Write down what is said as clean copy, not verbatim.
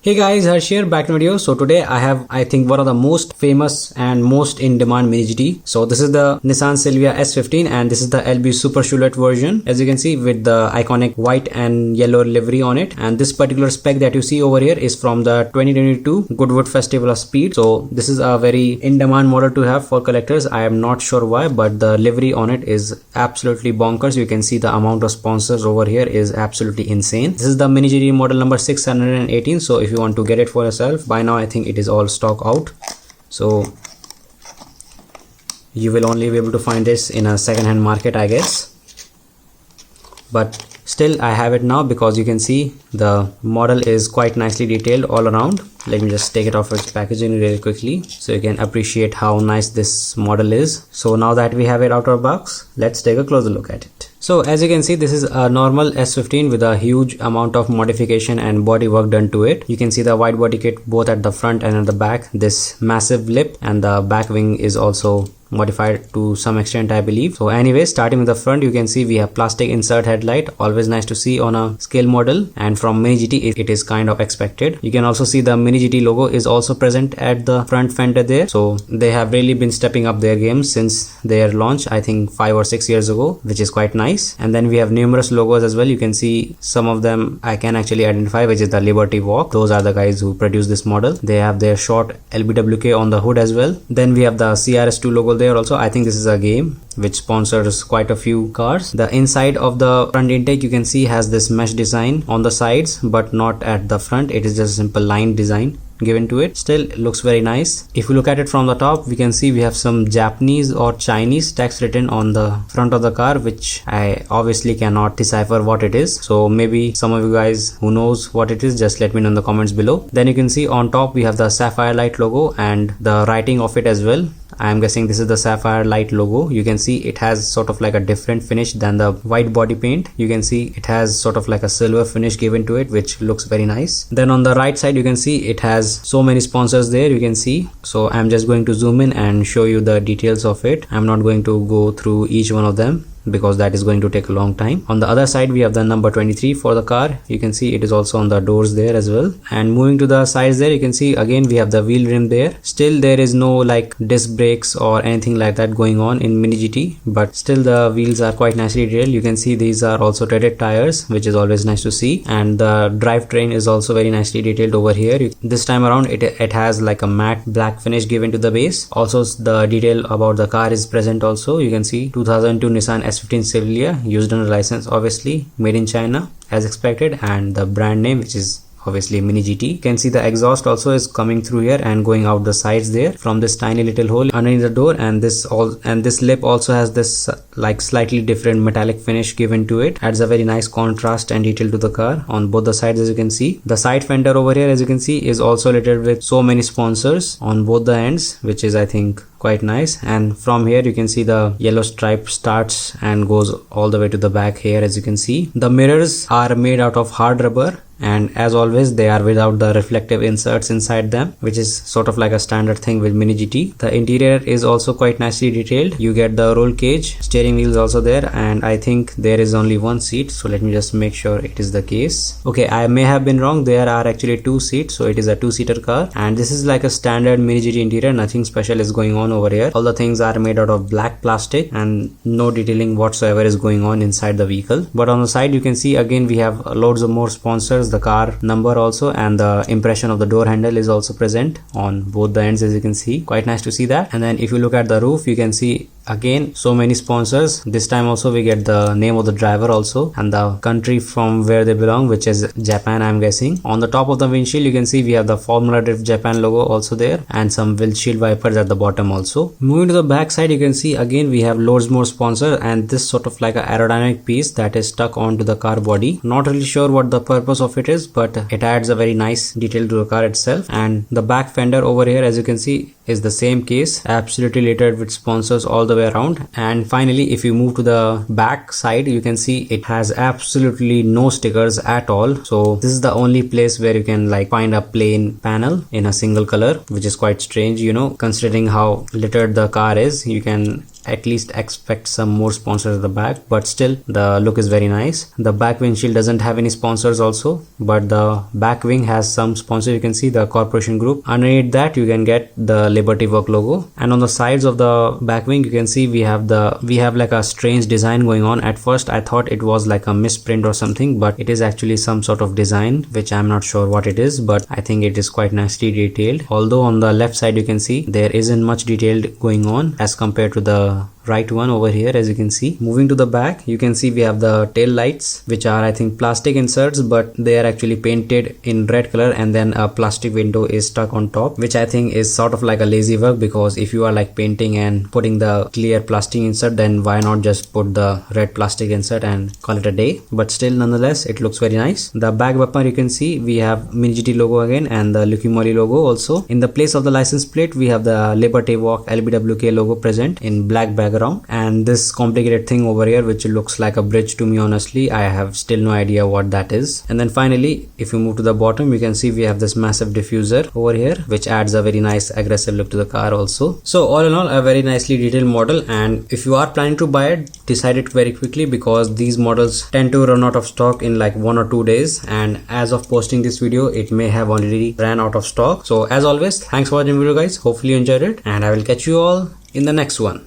Hey guys, Harsh here, back in video. So today I have, I think, one of the most famous and most in demand mini GT. So this is the Nissan SILVIA S15 and this is the LB Super Chouette version, as you can see, with the iconic white and yellow livery on it. And this particular spec that you see over here is from the 2022 Goodwood Festival of Speed. So this is a very in demand model to have for collectors. I am not sure why, but the livery on it is absolutely bonkers. You can see the amount of sponsors over here is absolutely insane. This is the mini GT model number 618. So if you want to get it for yourself, by now I think it is all stock out, so you will only be able to find this in a second-hand market, I guess. But still I have it now because you can see the model is quite nicely detailed all around. Let me just take it off its packaging really quickly so you can appreciate how nice this model is. So now that we have it out of the box, let's take a closer look at it. So as you can see, this is a normal S15 with a huge amount of modification and body work done to it. You can see the wide body kit both at the front and at the back. This massive lip and the back wing is also modified to some extent, I believe. So anyway, starting with the front, you can see we have plastic insert headlight, always nice to see on a scale model, and from Mini GT it is kind of expected. You can also see the Mini GT logo is also present at the front fender there. So they have really been stepping up their game since their launch, I think 5 or 6 years ago, which is quite nice. And then we have numerous logos as well. You can see some of them I can actually identify, which is the Liberty Walk. Those are the guys who produce this model. They have their short LBWK on the hood as well. Then we have the CRS2 logo there also. I think this is a game which sponsors quite a few cars. The inside of the front intake, you can see, has this mesh design on the sides but not at the front. It is just a simple line design given to it. Still, it looks very nice. If you look at it from the top, we can see we have some Japanese or Chinese text written on the front of the car, which I obviously cannot decipher what it is. So maybe some of you guys who knows what it is, just let me know in the comments below. Then you can see on top we have the sapphire light logo and the writing of it as well. I am guessing this is the sapphire light logo. You can see it has sort of like a different finish than the white body paint. You can see it has sort of like a silver finish given to it, which looks very nice. Then on the right side, you can see it has so many sponsors there, you can see. So I'm just going to zoom in and show you the details of it. I'm not going to go through each one of them because that is going to take a long time. On the other side, we have the number 23 for the car. You can see it is also on the doors there as well. And moving to the sides there, you can see again we have the wheel rim there. Still there is no like disc brakes or anything like that going on in Mini GT, but still the wheels are quite nicely detailed. You can see these are also treaded tires, which is always nice to see. And the drivetrain is also very nicely detailed over here. This time around it has like a matte black finish given to the base. Also the detail about the car is present also. You can see 2002 Nissan S15 SILVIA, used under license, obviously made in China as expected, and the brand name, which is obviously Mini GT. You can see the exhaust also is coming through here and going out the sides there from this tiny little hole underneath the door. And this lip also has this like slightly different metallic finish given to it. Adds a very nice contrast and detail to the car on both the sides, as you can see. The side fender over here, as you can see, is also littered with so many sponsors on both the ends, which is, I think, quite nice. And from here you can see the yellow stripe starts and goes all the way to the back here, as you can see. The mirrors are made out of hard rubber, and as always they are without the reflective inserts inside them, which is sort of like a standard thing with Mini GT. The interior is also quite nicely detailed. You get the roll cage, steering wheels also there, and I think there is only one seat, so let me just make sure it is the case. Okay, I may have been wrong. There are actually 2 seats, so it is a 2-seater car. And this is like a standard Mini GT interior. Nothing special is going on over here. All the things are made out of black plastic and no detailing whatsoever is going on inside the vehicle. But on the side, you can see again we have loads of more sponsors, the car number also, and the impression of the door handle is also present on both the ends, as you can see. Quite nice to see that. And then if you look at the roof, you can see again so many sponsors. This time also we get the name of the driver also and the country from where they belong, which is Japan, I'm guessing. On the top of the windshield, you can see we have the Formula Drift Japan logo also there, and some windshield wipers at the bottom also. Moving to the back side, you can see again we have loads more sponsors, and this sort of like a aerodynamic piece that is stuck onto the car body. Not really sure what the purpose of it is, but it adds a very nice detail to the car itself. And the back fender over here, as you can see, is the same case, absolutely littered with sponsors all the way around. And finally, if you move to the back side, you can see it has absolutely no stickers at all. So this is the only place where you can like find a plain panel in a single color, which is quite strange, you know, considering how littered the car is. You can at least expect some more sponsors at the back, but still the look is very nice. The back windshield doesn't have any sponsors also, but the back wing has some sponsors. You can see the corporation group. Underneath that you can get the Liberty Work logo, and on the sides of the back wing you can see we have like a strange design going on. At first I thought it was like a misprint or something, but it is actually some sort of design which I'm not sure what it is, but I think it is quite nicely detailed. Although on the left side you can see there isn't much detailed going on as compared to the right one over here, as you can see. Moving to the back, you can see we have the tail lights, which are I think plastic inserts, but they are actually painted in red color, and then a plastic window is stuck on top, which I think is sort of like a lazy work, because if you are like painting and putting the clear plastic insert, then why not just put the red plastic insert and call it a day. But still, nonetheless, it looks very nice. The back bumper, you can see we have Mini GT logo again and the Lucky Molly logo also. In the place of the license plate, we have the Liberty Walk LBWK logo present in black background, and this complicated thing over here which looks like a bridge to me. Honestly, I have still no idea what that is. And then finally, if you move to the bottom, you can see we have this massive diffuser over here, which adds a very nice aggressive look to the car also. So all in all, a very nicely detailed model, and if you are planning to buy it, decide it very quickly, because these models tend to run out of stock in like 1 or 2 days, and as of posting this video it may have already ran out of stock. So as always, thanks for watching the video guys. Hopefully you enjoyed it, and I will catch you all in the next one.